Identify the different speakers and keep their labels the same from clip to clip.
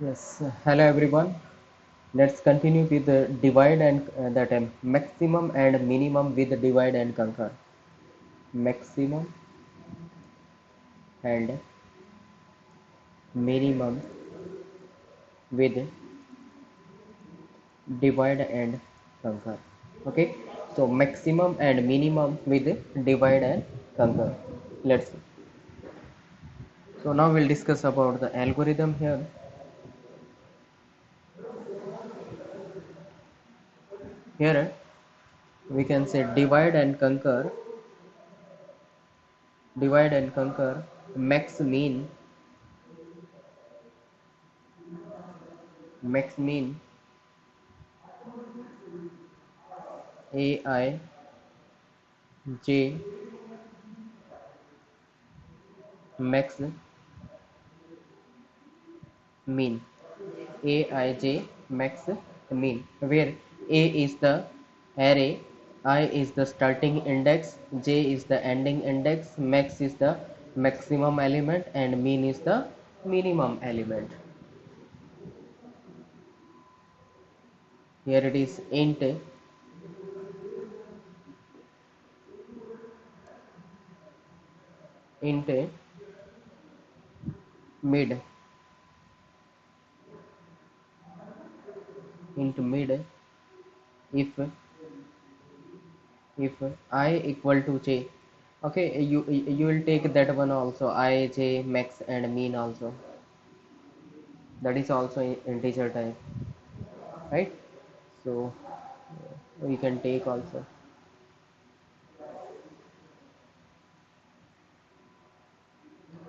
Speaker 1: Yes, hello everyone. Let's continue with the divide and maximum and minimum with divide and conquer. Maximum and minimum with divide and conquer. Okay, so maximum and minimum with divide and conquer. Let's see. So now we'll discuss about the algorithm here. Here we can say divide and conquer, max mean AI J max mean aij max mean, where a is the array, I is the starting index, j is the ending index, max is the maximum element, and mean is the minimum element. Here it is int mid mid if I equal to j. Okay, you will take that one also, I j max and mean also, that is also integer type, right? So we can take also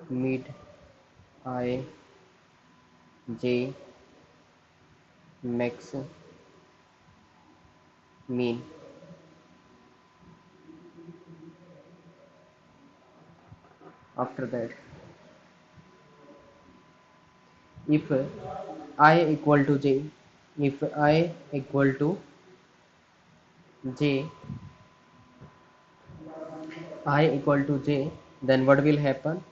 Speaker 1: mid I j max mean. After that, if I equal to j, if I equal to j, I equal to j, then what will happen?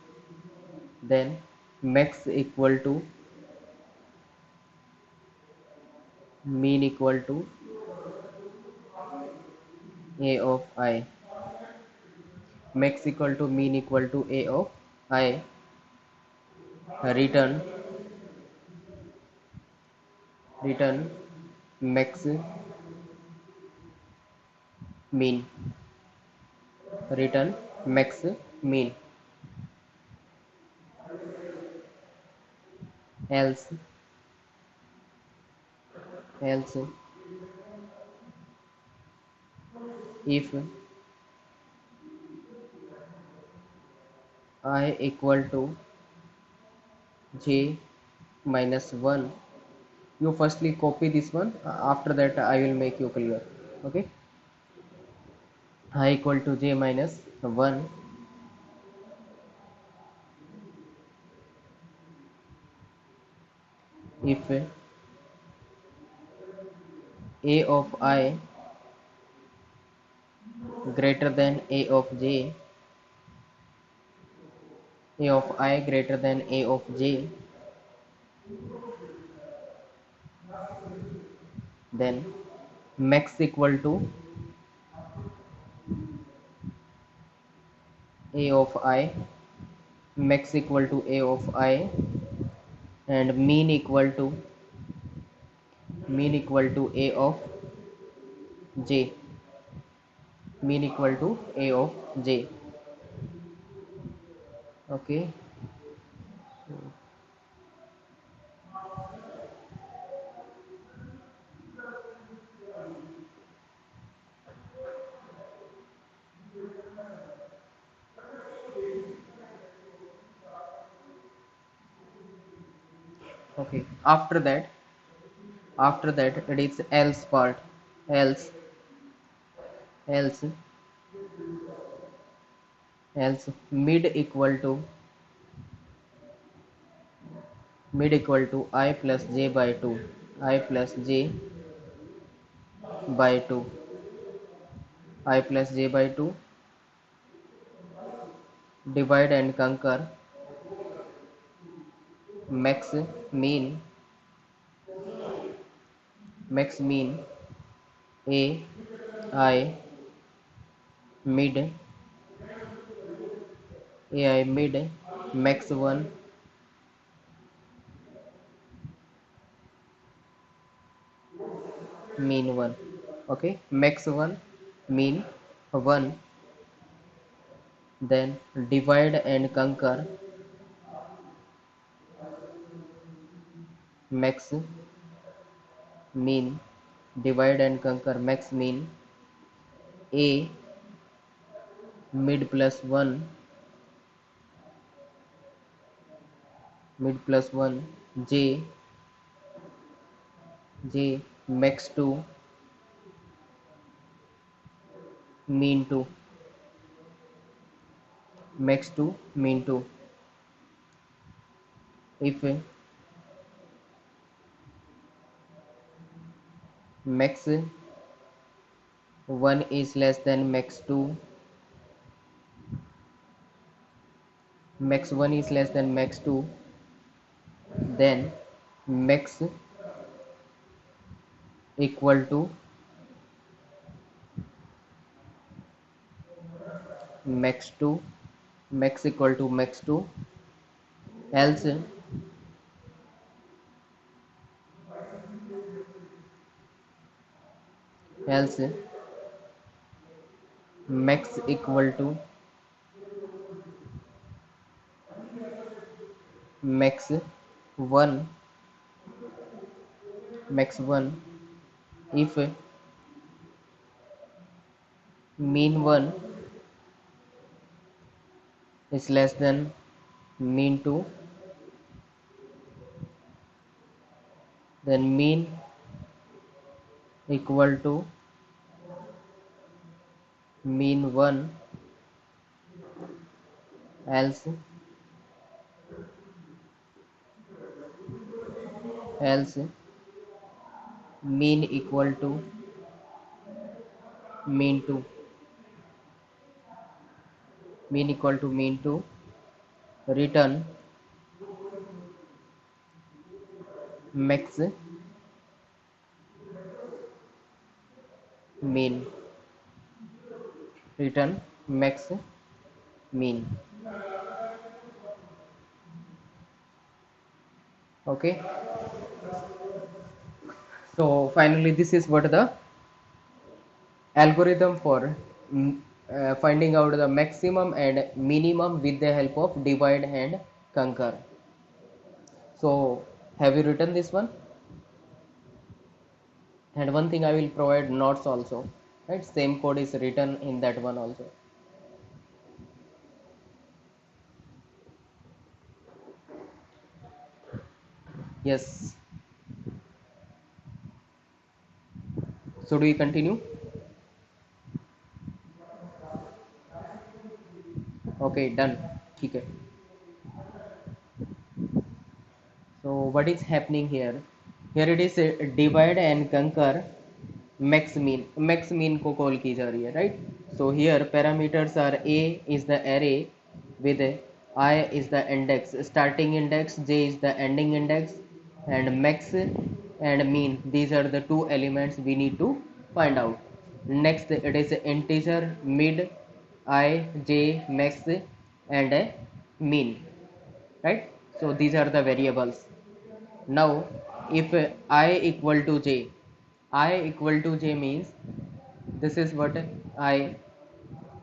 Speaker 1: Then max equal to mean equal to a of I, max equal to mean equal to a of I, return max mean, return max mean, else else if I equal to j minus 1, you firstly copy this one, after that I will make you clear. Okay, I equal to j minus 1 if a of I greater than a of j, a of I greater than a of j, then max equal to a of I, max equal to a of I, and mean equal to a of j, mean equal to a of j. Okay, okay, after that it is else part, else else else mid equal to I plus j by 2, I plus j by 2, I plus j by 2, divide and conquer max mean max mean a I mid ai mid max 1 mean 1. Okay, max 1 mean 1, then divide and conquer max mean, divide and conquer max mean a mid plus 1 mid plus 1 j j max 2 mean 2 max 2 mean 2. If max 1 is less than max 2, max 1 is less than max 2, then max equal to max 2, max equal to max 2, else else max equal to max 1 max 1 if mean 1 is less than mean 2, then mean equal to mean 1, else else mean equal to mean 2, mean equal to mean 2, return max mean, return max mean. Okay, so finally this is what the algorithm for finding out the maximum and minimum with the help of divide and conquer. So have you written this one? And one thing I will provide notes also, right? Same code is written in that one also. Yes. So do we continue? Okay, done. ठीक है. So what is happening here? Here it is divide and conquer max mean. Max mean को call की जा रही है, right? So here parameters are a is the array with I is the index, starting index, j is the ending index, and max and mean. These are the two elements we need to find out. Next it is integer mid, I, j, max, and mean, right? So these are the variables. Now if I equal to j, I equal to j means this is what I,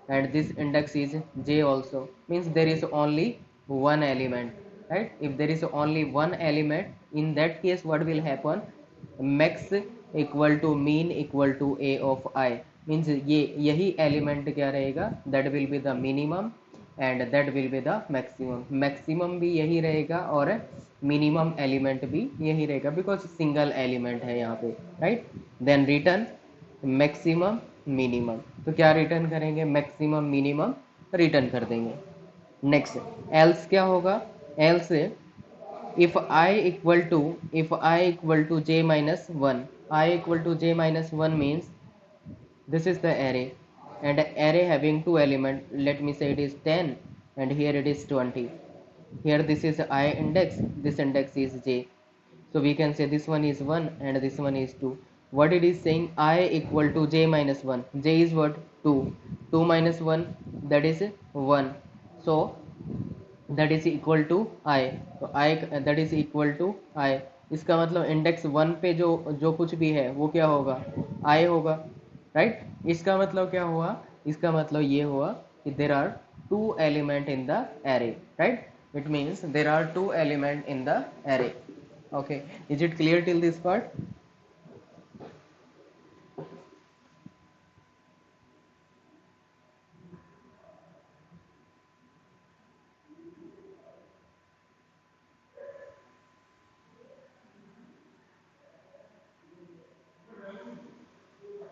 Speaker 1: and this index is j also, means there is only one element, right? If there is only one element, in that case what will happen, max equal to mean equal to a of I, means ये यही element क्या रहेगा, that will be the minimum and that will be the maximum. Maximum भी यही रहेगा और minimum element भी यही रहेगा, because single element है यहाँ पे, right? Then return maximum minimum, तो क्या रिटर्न करेंगे, मैक्सिमम मिनिमम रिटर्न कर देंगे. नेक्स्ट एल्स क्या होगा, else if I equal to, if I equal to j minus 1, I equal to j minus 1 means this is the array, and array having two element, let me say it is 10 and here it is 20. Here this is I index, this index is j, so we can say this one is 1 and this one is 2. what it is saying, I equal to j minus 1. J is what? 2. 2 minus 1, that is 1. So that is equal to I, तो I that is equal to I. इसका मतलब index one पे जो जो कुछ भी है वो क्या होगा? आई होगा, राइट? इसका मतलब क्या हुआ? इसका मतलब ये हुआ कि there are two element in the array, right? It means there are two element in the array. Okay, is it clear till this part?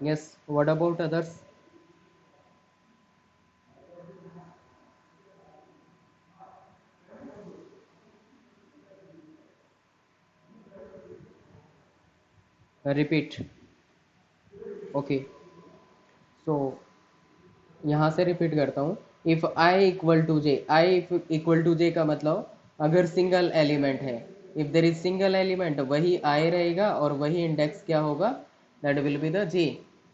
Speaker 1: Yes, what about others? Repeat. Okay, so यहाँ से repeat करता हूँ। If I equal to J, I equal to J का मतलब अगर single element है, if there is single element, वही I रहेगा और वही इंडेक्स क्या होगा? That will be the J.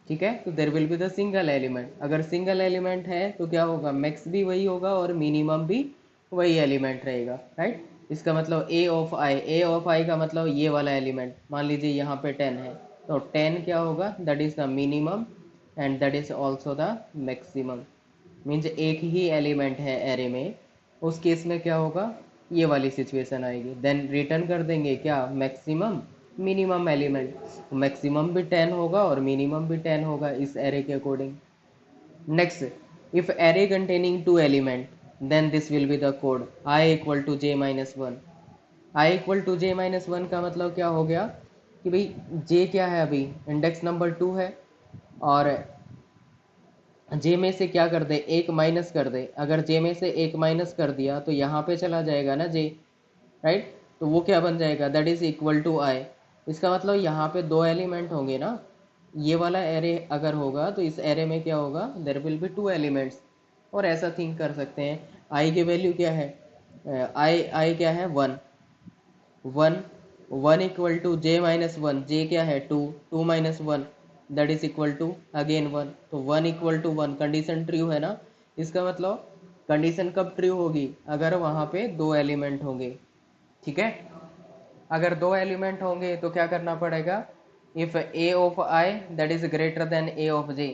Speaker 1: ठीक है, तो there will be the single element. अगर सिंगल एलिमेंट है तो क्या होगा? मैक्स भी वही होगा और मिनिमम भी वही एलिमेंट रहेगा, राइट? इसका मतलब ए of I, A of I का मतलब ये वाला एलिमेंट, मान लीजिए यहाँ पे 10 है, तो 10 क्या होगा? That is the minimum and that is also the maximum. Means एक ही एलिमेंट है एरे में, उस केस में क्या होगा? ये वाली सिचुएशन आएगी। देन रिटर्न कर देंगे क्या? Maximum minimum element. मैक्सिमम भी 10 होगा और मिनिमम भी 10 होगा इस एरे के according. Next, if array containing two element, then this will be the code I equal to j minus 1। I equal to j minus 1 का मतलब क्या हो गया कि भाई j क्या है? अभी इंडेक्स नंबर 2 है और जे में से क्या कर दे? एक माइनस कर दे। अगर जे में से एक माइनस कर दिया तो यहाँ पे चला जाएगा ना जे, राइट? तो वो क्या बन जाएगा? That is equal to I. इसका मतलब यहाँ पे दो एलिमेंट होंगे ना, ये वाला एरे अगर होगा तो इस एरे में क्या होगा? देर विल बी टू एलिमेंट्स। और ऐसा थिंक कर सकते हैं, आई की वैल्यू क्या है? आई क्या है? One. One, one equal to J minus one. J क्या है? Two. Two minus one that is equal to again one. तो one equal to one, condition true है ना? इसका मतलब कंडीशन कब ट्रू होगी? अगर वहाँ पे दो एलिमेंट होंगे। ठीक है, अगर दो एलिमेंट होंगे तो क्या करना पड़ेगा? If A of I that is greater than A of J.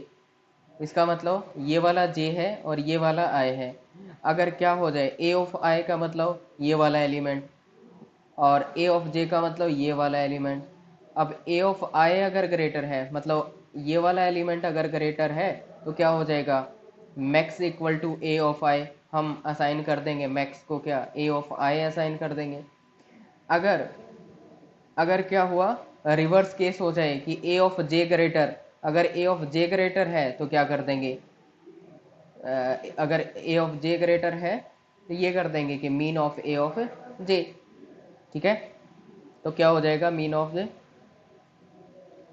Speaker 1: इसका मतलब ये वाला जे है और ये वाला आई है। अगर क्या हो जाए? ए ऑफ आई का मतलब ये वाला एलिमेंट और ए ऑफ जे का मतलब ये वाला एलिमेंट। अब ए ऑफ आई अगर ग्रेटर है, मतलब ये वाला एलिमेंट अगर ग्रेटर है, तो क्या हो जाएगा? Max equal to A of I. हम असाइन कर देंगे मैक्स को क्या? ए ऑफ आई असाइन कर देंगे। अगर अगर क्या हुआ? रिवर्स केस हो जाए कि ए ऑफ जे ग्रेटर, अगर ए ऑफ जे ग्रेटर है तो क्या कर देंगे? अगर ए ऑफ जे ग्रेटर है तो ये कर देंगे कि मीन ऑफ ए ऑफ जे। ठीक है, तो क्या हो जाएगा? मीन ऑफ जे,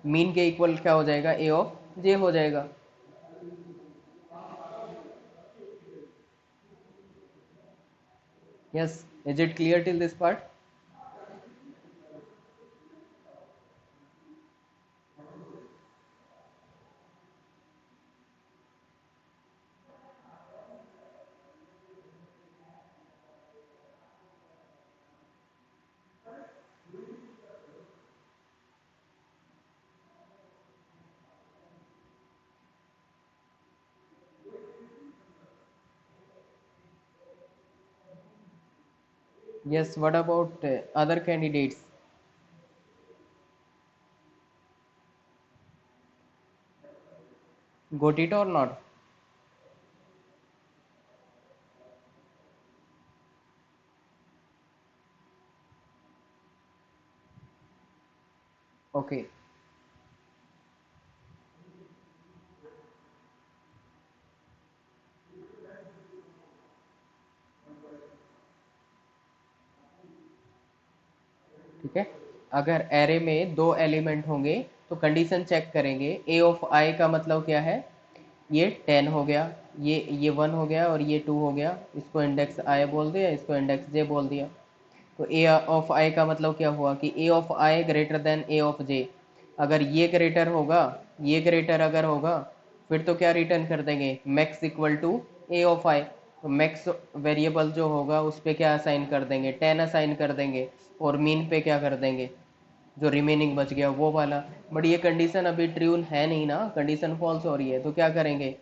Speaker 1: मीन के इक्वल क्या हो जाएगा? ए ऑफ जे हो जाएगा। Yes, is it clear till this part? Yes, what about other candidates? Got it or not? Okay, ठीक है। अगर एरे में दो एलिमेंट होंगे तो कंडीशन चेक करेंगे। ए ऑफ आई का मतलब क्या है? ये 10 हो गया, ये 1 हो गया और ये 2 हो गया। इसको इंडेक्स आई बोल दिया, इसको इंडेक्स जे बोल दिया। तो ए ऑफ आई का मतलब क्या हुआ कि A of I greater than A of J. अगर ये ग्रेटर होगा, ये ग्रेटर अगर होगा, फिर तो क्या रिटर्न कर देंगे, max equal to A of I. तो मैक्स वेरिएबल जो होगा उस पे क्या असाइन कर देंगे, 10 असाइन कर देंगे, और मीन पे क्या कर देंगे, जो रिमेनिंग बच गया वो वाला। बट ये कंडीशन अभी ट्रू है नहीं ना, कंडीशन फॉल्स हो रही है, तो क्या करेंगे,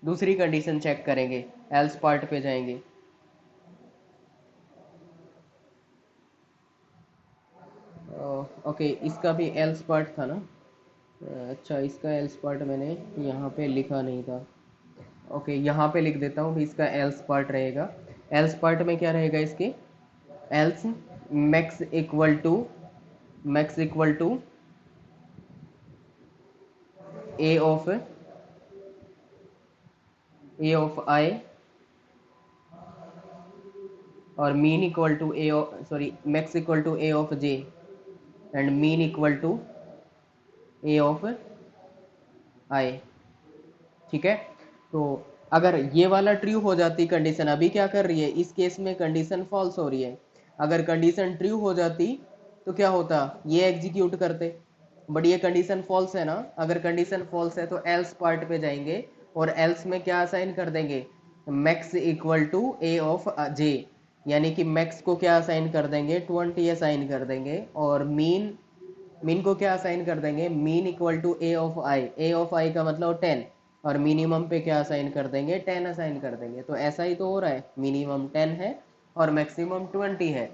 Speaker 1: दूसरी कंडीशन चेक करेंगे, एल्स पार्ट पे जाएंगे। ओके, इसका भी एल्स पार्ट था ना। अच्छा, इसका एल्स पार्ट मैंने यहाँ पे लिखा नहीं था। ओके, यहाँ पे लिख देता हूँ भी, इसका एल्स पार्ट रहेगा। एल्स पार्ट में क्या रहेगा इसके, else max equal to, max equal to A of, A of I, और min equal to A of, sorry, max equal to A of J, and min equal to A of I. ठीक है। तो अगर ये वाला true हो जाती condition, अभी क्या कर रही है, इस केस में कंडीशन फॉल्स हो रही है। अगर कंडीशन ट्रू हो जाती तो क्या होता, ये एग्जीक्यूट करते, बट ये कंडीशन फॉल्स है ना। अगर कंडीशन फॉल्स है तो एल्स पार्ट पे जाएंगे, और एल्स में क्या असाइन कर देंगे, max equal to A of J, यानी कि मैक्स को क्या असाइन कर देंगे, 20 असाइन कर देंगे, और मीन, मीन को क्या असाइन कर देंगे, min equal to A of I, A of I का मतलब 10, और मिनिमम पे क्या असाइन कर देंगे, 10 असाइन कर देंगे। तो ऐसा ही तो हो रहा है, मिनिमम 10 है और मैक्सिमम 20 है।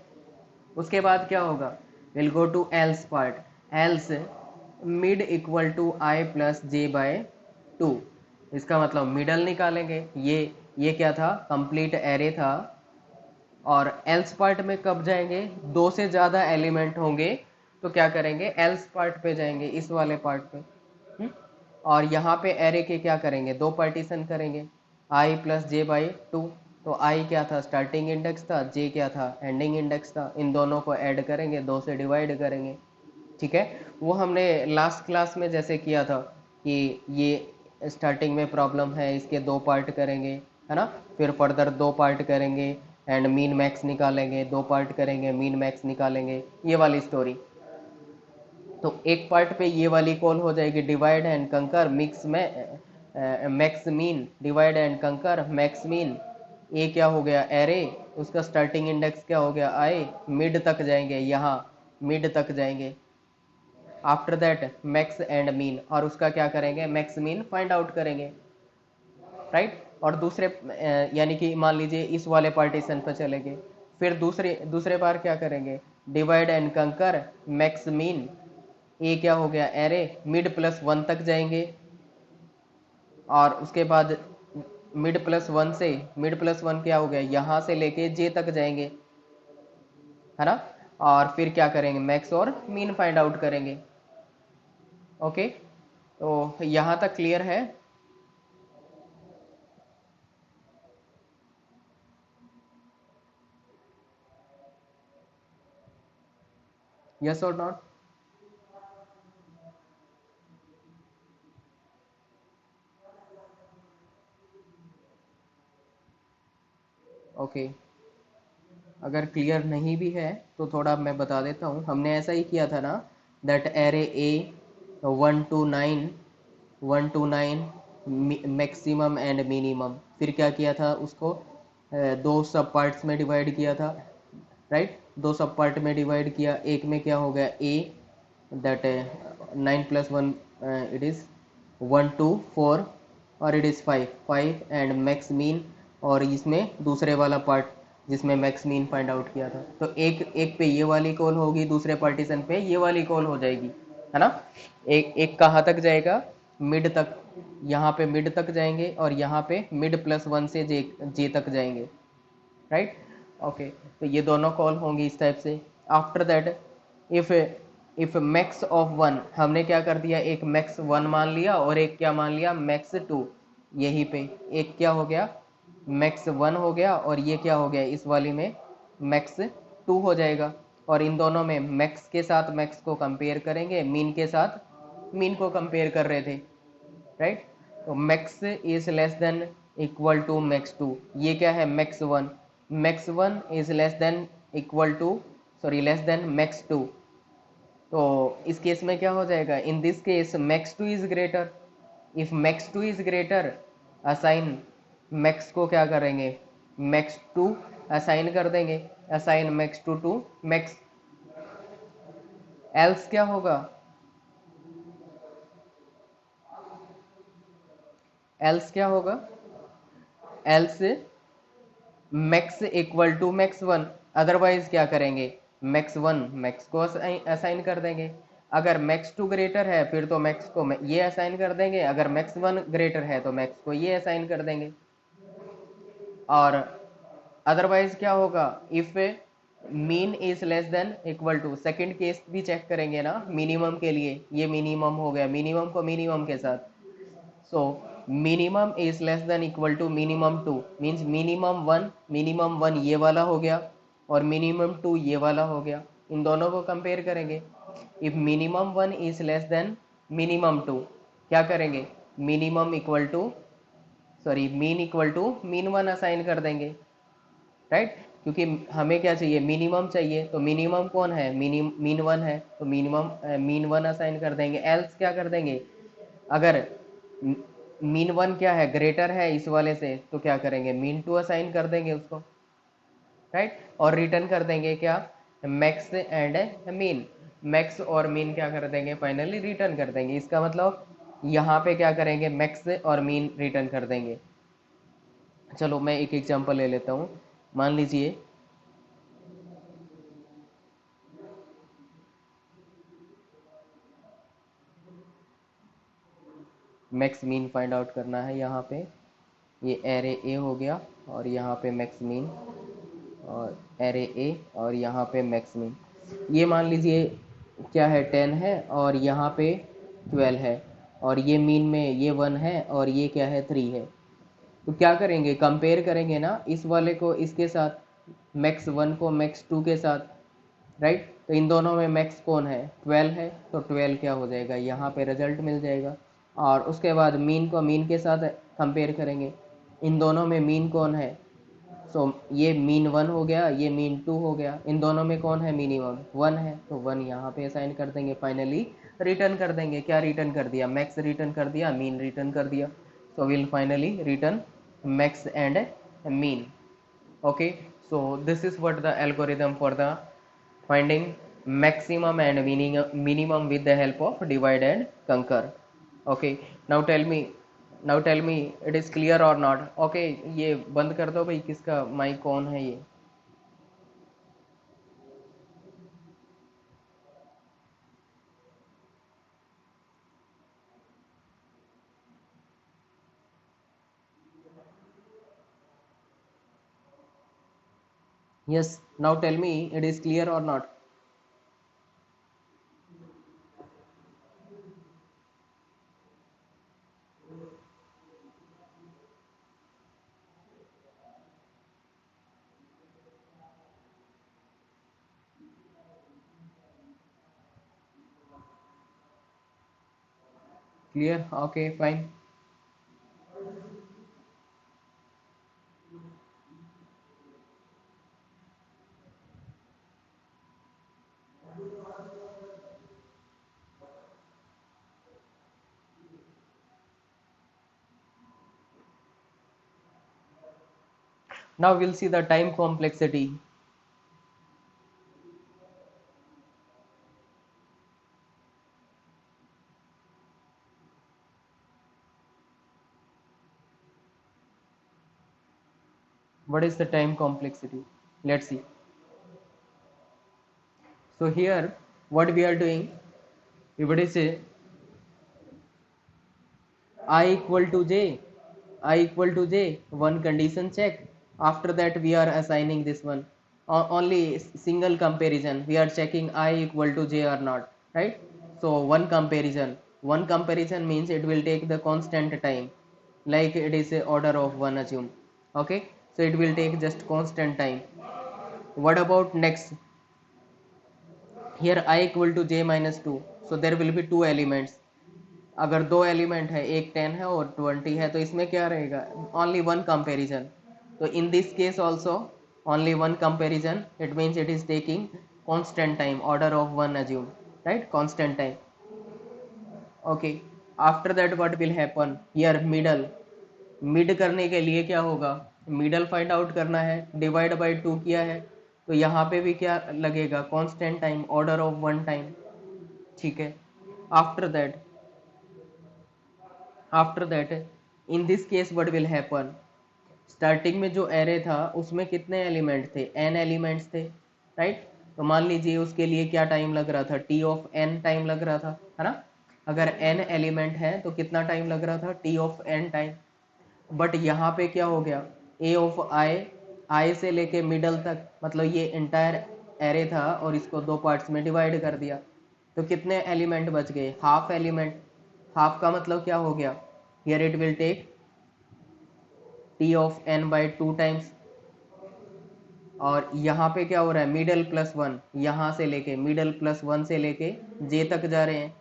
Speaker 1: उसके बाद क्या होगा, will go to else part, else mid equal to I plus J by 2। इसका मतलब मिडल निकालेंगे। ये क्या था, कंप्लीट एरे था। और एल्स पार्ट में कब जाएंगे, दो से ज़्यादा एलिमेंट होंगे तो क्या करेंगे, एल्स पार्ट पे जाएंगे, इस वाले पार्ट पे। और यहाँ पे एरे के क्या करेंगे, दो पार्टीशन करेंगे, आई प्लस जे बाई 2। तो आई क्या था, स्टार्टिंग इंडेक्स था, जे क्या था, एंडिंग इंडेक्स था। इन दोनों को ऐड करेंगे, दो से डिवाइड करेंगे। ठीक है। वो हमने लास्ट क्लास में जैसे किया था कि ये स्टार्टिंग में प्रॉब्लम है, इसके दो पार्ट करेंगे, है ना, फिर फर्दर दो पार्ट करेंगे, एंड मीन मैक्स निकालेंगे, दो पार्ट करेंगे, मीन मैक्स निकालेंगे, ये वाली स्टोरी। तो एक पार्ट पे ये वाली कॉल हो जाएगी, डिवाइड एंड कंकर मिक्स में, मैक्स मीन, डिवाइड एंड कंकर मैक्स मीन। ए क्या हो गया, एरे, उसका स्टार्टिंग इंडेक्स क्या हो गया, आई, मिड तक जाएंगे, यहाँ मिड तक जाएंगे। After that max and mean, और उसका क्या करेंगे, मैक्स मीन फाइंड आउट करेंगे, राइट। और दूसरे यानी कि मान लीजिए इस वाले पार्टीशन पर चलेंगे, फिर दूसरे दूसरे बार क्या करेंगे, डिवाइड एंड कंकर मैक्स मीन। ए क्या हो गया, एरे, मिड प्लस 1 तक जाएंगे, और उसके बाद मिड प्लस 1 से, मिड प्लस 1 क्या हो गया, यहाँ से लेके जे तक जाएंगे, है ना। और फिर क्या करेंगे, मैक्स और मीन फाइंड आउट करेंगे। ओके, तो यहाँ तक क्लियर है। यस और नॉट। ओके, अगर क्लियर नहीं भी है तो थोड़ा मैं बता देता हूँ। हमने ऐसा ही किया था ना, that array A 1 to 9, 1 to 9 maximum and minimum, फिर क्या किया था उसको, दो सब पार्ट्स में डिवाइड किया था, राइट। दो सब पार्ट में डिवाइड किया, एक में क्या हो गया, ए, दैट 9 + 1 इट इज़ 1 to 4, और it is 5 and max mean. और इसमें दूसरे वाला पार्ट जिसमें मैक्स मीन फाइंड आउट किया था, तो एक एक पे ये वाली कॉल होगी, दूसरे पार्टीशन पे ये वाली कॉल हो जाएगी, है ना। एक एक कहाँ तक जाएगा, मिड तक, यहाँ पे मिड तक जाएंगे, और यहाँ पे मिड प्लस 1 से जे जे तक जाएंगे, राइट। ओके, तो ये दोनों कॉल होंगी इस टाइप से। After that if if max of 1, हमने क्या कर दिया, एक मैक्स 1 मान लिया और एक क्या मान लिया, मैक्स 2। यहीं पे एक क्या हो गया, मैक्स 1 हो गया, और ये क्या हो गया, इस वाली में मैक्स 2 हो जाएगा। और इन दोनों में मैक्स के साथ मैक्स को कंपेयर करेंगे, मीन के साथ मीन को कंपेयर कर रहे थे, राइट। तो max is less than equal to max 2, ये क्या है, max 1, max 1 is less than equal to, sorry, less than max 2, तो इस केस में क्या हो जाएगा, in this case max two is greater, if max two is greater assign max को क्या करेंगे, मैक्स टू असाइन कर देंगे, assign max two max. Else क्या होगा, एल्स क्या होगा, else max equal to max one, otherwise क्या करेंगे, मैक्स वन मैक्स को असाइन कर देंगे। अगर मैक्स टू ग्रेटर है फिर तो मैक्स को ये असाइन कर देंगे, अगर मैक्स वन ग्रेटर है तो मैक्स को ये असाइन कर देंगे। और अदरवाइज क्या होगा, if min is less than equal to, second case भी चेक करेंगे ना मिनिमम के लिए, ये मिनिमम हो गया, मिनिमम को मिनिमम के साथ, so minimum is less than equal to minimum 2 means minimum 1 ये वाला हो गया और minimum 2 ये वाला हो गया, इन दोनों को कंपेयर करेंगे। if minimum 1 is less than minimum 2 क्या करेंगे, minimum equal to sorry min equal to min one assign कर देंगे, राइट, क्योंकि हमें क्या चाहिए, मिनिमम चाहिए, तो मिनिमम कौन है, मीन वन है, तो मिनिमम मीन वन असाइन कर देंगे। एल्स क्या कर देंगे, अगर मीन वन क्या है, ग्रेटर है इस वाले से, तो क्या करेंगे, मीन टू असाइन कर देंगे उसको, राइट, और रिटर्न कर देंगे क्या, मैक्स एंड मीन, मैक्स और मीन क्या कर देंगे, फाइनली रिटर्न कर देंगे। इसका मतलब यहाँ पे क्या करेंगे, मैक्स और मीन रिटर्न कर देंगे। चलो मैं एक एग्जांपल ले लेता हूँ, मान लीजिए मैक्स मीन फाइंड आउट करना है, यहाँ पे ये एरे ए हो गया और यहाँ पे मैक्स मीन, और एरे ए और यहाँ पे मैक्स मीन, ये मान लीजिए क्या है, 10 है और यहाँ पे 12 है, और ये मीन में ये 1 है और ये क्या है, 3 है। तो क्या करेंगे, कंपेयर करेंगे ना इस वाले को इसके साथ, मैक्स वन को मैक्स टू के साथ, राइट, तो इन दोनों में मैक्स कौन है, 12 है, तो 12 क्या हो जाएगा, यहाँ पे रिजल्ट मिल जाएगा। और उसके बाद मीन को मीन के साथ कंपेयर करेंगे, इन दोनों में मीन कौन है, सो ये मीन वन हो गया, ये मीन टू हो गया, इन दोनों में कौन है मिनिमम, वन है, तो वन यहाँ पे असाइन कर देंगे, फाइनली रिटर्न कर देंगे। क्या रिटर्न कर दिया, मैक्स रिटर्न कर दिया, मीन रिटर्न कर दिया, so we'll finally return max and mean। Okay, so this is what the algorithm for the finding maximum and minimum with the help of divide and conquer। Okay, now tell me, now tell me it is clear or not। Okay, ये बंद कर दो भाई, किसका mic on है ये। Yes, now tell me it is clear or not। Clear, okay, fine। Now we'll see the time complexity। What is the time complexity, let's see। So here what we are doing, we would say I equal to j, I equal to j, one condition check, after that we are assigning this one, only single comparison, we are checking I equal to j or not, right, so one comparison means it will take the constant time, like it is a order of one, assume, okay, so it will take just constant time। What about next, here I equal to j minus 2, so there will be two elements, अगर दो element है, एक 10 है और 20 है, तो इसमें क्या रहेगा, ओनली वन कंपैरिजन, तो इन this case also only one comparison, it means it is taking constant time, order of one assume, right? Constant time. Okay, after that what will happen here? Middle, mid करने के लिए क्या होगा? Middle find out करना है, divide by 2 किया है, तो यहाँ पे भी क्या लगेगा? Constant time, order of 1 time, ठीक है। After that, after that in this case what will happen? Starting में जो एरे था उसमें कितने एलिमेंट थे? एन एलिमेंट्स थे, राइट? तो मान लीजिए उसके लिए क्या टाइम लग रहा था? टी ऑफ एन टाइम लग रहा था, है ना? अगर एन एलिमेंट है तो कितना टाइम लग रहा था? T of N time. But यहाँ पे क्या हो गया? ए ऑफ आई, आई से लेके मिडल तक, मतलब ये इंटायर एरे था और इसको दो पार्ट्स में डिवाइड कर दिया, तो कितने एलिमेंट बच गए? Half element. हाफ का मतलब क्या हो गया? Here it will take T of N by 2 times. और यहाँ पे क्या हो रहा है? मिडल प्लस वन, यहाँ से लेके मिडल प्लस वन से लेके जे तक जा रहे हैं,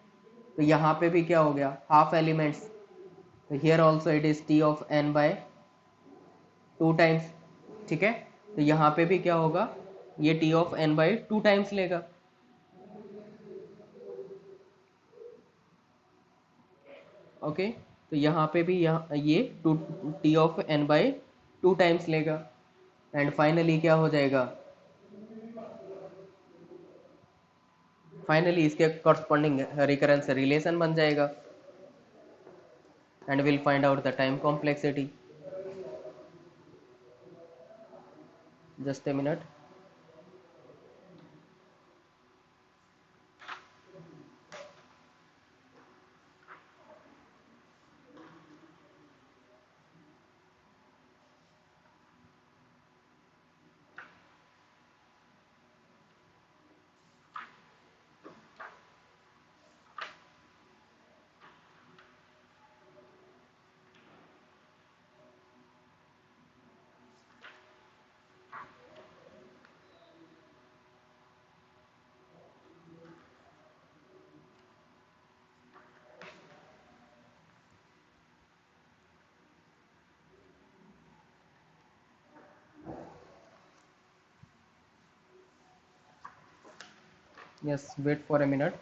Speaker 1: तो यहाँ पे भी क्या हो गया? Half elements. तो here also it is T of N by 2 times, ठीक है। तो यहाँ पे भी क्या होगा? ये T of N by 2 times लेगा, ओके। तो यहाँ पे भी यहाँ ये two T of N by 2 times लेगा, एंड फाइनली क्या हो जाएगा? फाइनली इसके कॉरस्पॉन्डिंग रिकरेंस रिलेशन बन जाएगा, and will find out the time complexity. Just a minute. Yes, wait for a minute.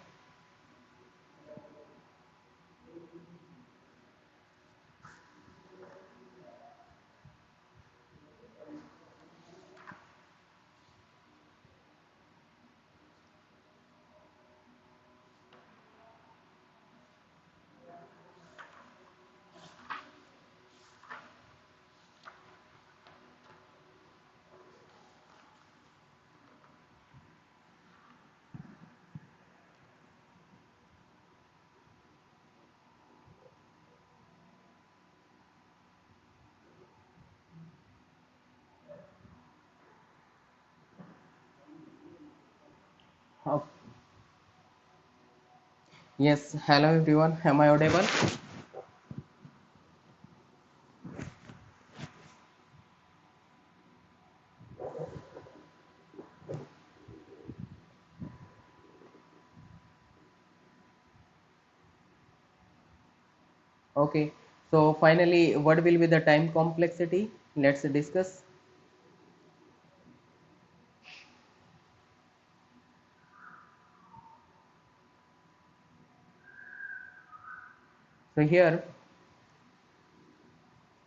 Speaker 1: Oh, yes, hello everyone. Am I audible? Okay. So finally, what will be the time complexity? Let's discuss. So here,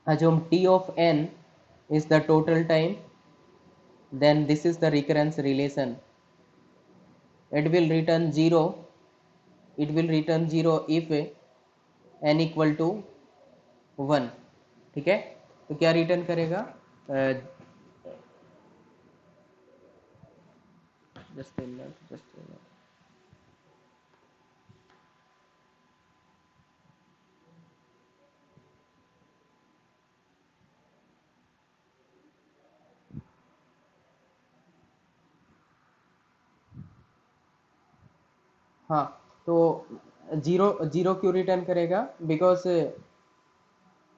Speaker 1: assume T of n is the total time, then this is the recurrence relation. It will return 0. It will return 0 if n equal to 1, ठीक है। तो क्या return करेगा? Just just हाँ, तो zero zero क्यों return करेगा? Because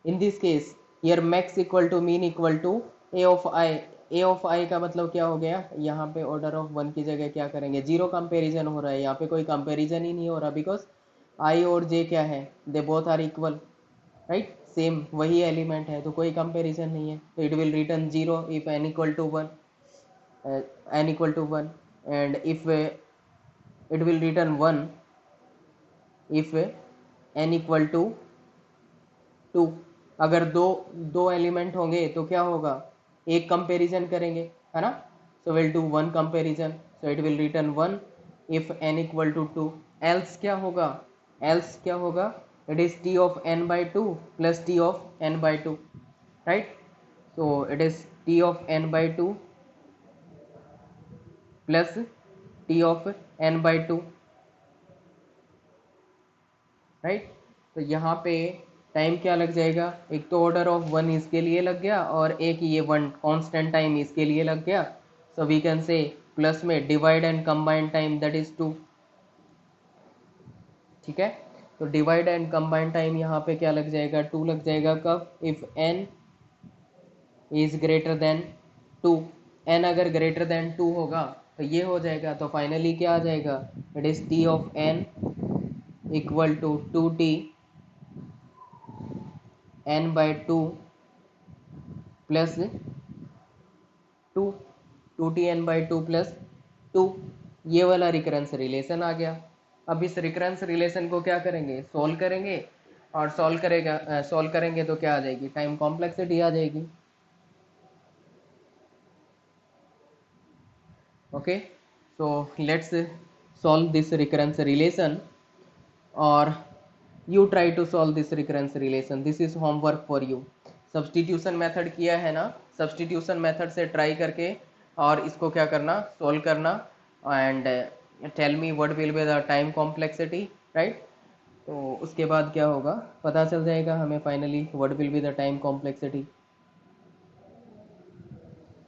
Speaker 1: in this case here max equal to min equal to A of I. A of I का मतलब क्या हो गया? यहाँ पे ऑर्डर ऑफ वन की जगह क्या करेंगे? जीरो कंपेरिजन हो रहा है, यहाँ पे कोई कंपेरिजन ही नहीं हो रहा, बिकॉज आई और जे क्या है? They both are equal, right? Same वही एलिमेंट है, तो कोई कंपेरिजन नहीं है। तो it will return zero if N equal to one, N equal to one, and if it will return 1 if n equal to 2। अगर दो दो एलिमेंट होंगे तो क्या होगा, एक कंपैरिजन करेंगे, है ना। So will do one comparison, so it will return 1 if n equal to 2। Else क्या होगा, एल्स क्या होगा, it is t of n by two plus t of n by two, right. So it is t of n by two plus t of n by two, right. तो यहाँ पे time क्या लग जाएगा, एक तो ऑर्डर ऑफ 1 इसके लिए लग गया और एक ये 1 कांस्टेंट टाइम इसके लिए लग गया। So we can say plus में divide and combine time that is 2। ठीक है, तो डिवाइड एंड कंबाइन टाइम यहाँ पे क्या लग जाएगा, 2 लग जाएगा। कब, if n is greater then 2। n अगर ग्रेटर देन 2 होगा तो ये हो जाएगा, तो फाइनली क्या आ जाएगा, it is t of n equal to 2t n by two plus 2, 2t n/2 + 2। ये वाला रिकरेंस रिलेशन आ गया। अब इस रिकरेंस रिलेशन को क्या करेंगे, सॉल्व करेंगे, और सॉल्व करेंगे तो क्या आ जाएगी, टाइम कॉम्प्लेक्सिटी आ जाएगी। Okay, so let's solve this recurrence relation, और you try to solve this recurrence relation, this is homework for you. Substitution method किया है ना, सब्सटीट्यूशन मेथड से ट्राई करके और इसको क्या करना, सॉल्व करना, and tell me what will be the time complexity, right. तो उसके बाद क्या होगा, पता चल जाएगा हमें finally what will be the time complexity.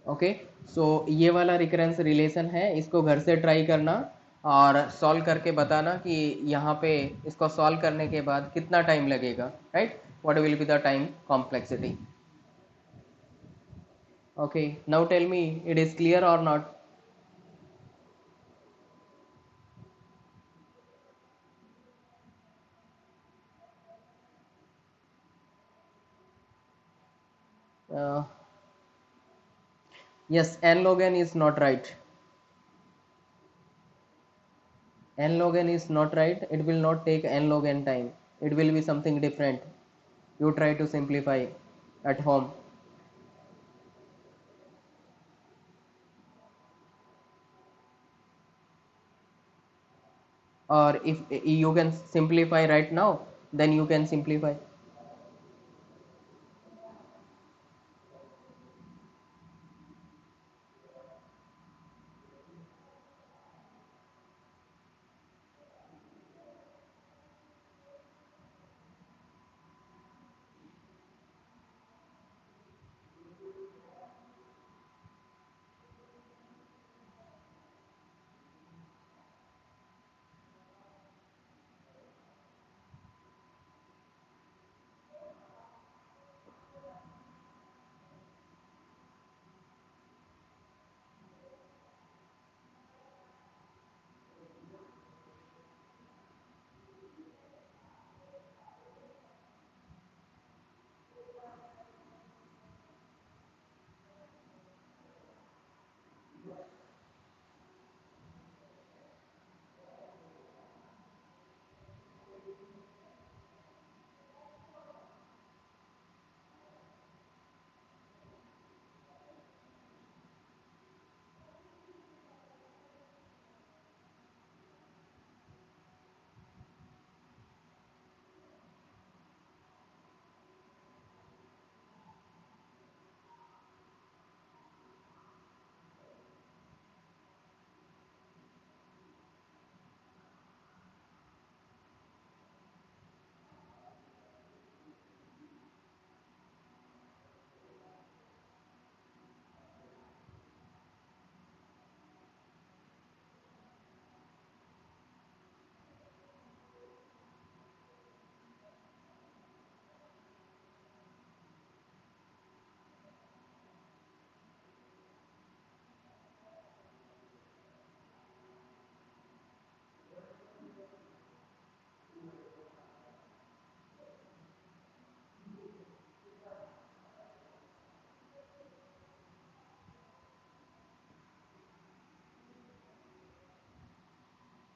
Speaker 1: Okay, so ये वाला रिकरेंस रिलेशन है, इसको घर से ट्राई करना और सॉल्व करके बताना कि यहाँ पे इसको सॉल्व करने के बाद कितना टाइम लगेगा, right, what will be the time complexity. Okay, now tell me it is clear और not. Yes, n log n is not right. N log n is not right. It will not take n log n time. It will be something different. You try to simplify at home. Or if you can simplify right now, then you can simplify.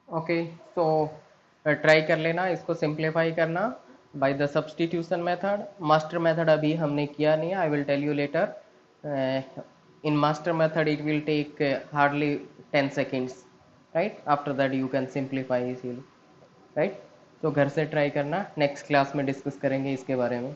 Speaker 1: Okay, so try कर लेना इसको simplify करना by the substitution method. Master method अभी हमने किया नहीं है, I will tell you later. In master method it will take hardly 10 seconds, right? After that you can simplify easily, right? तो घर से ट्राई करना, नेक्स्ट क्लास में डिस्कस करेंगे इसके बारे में।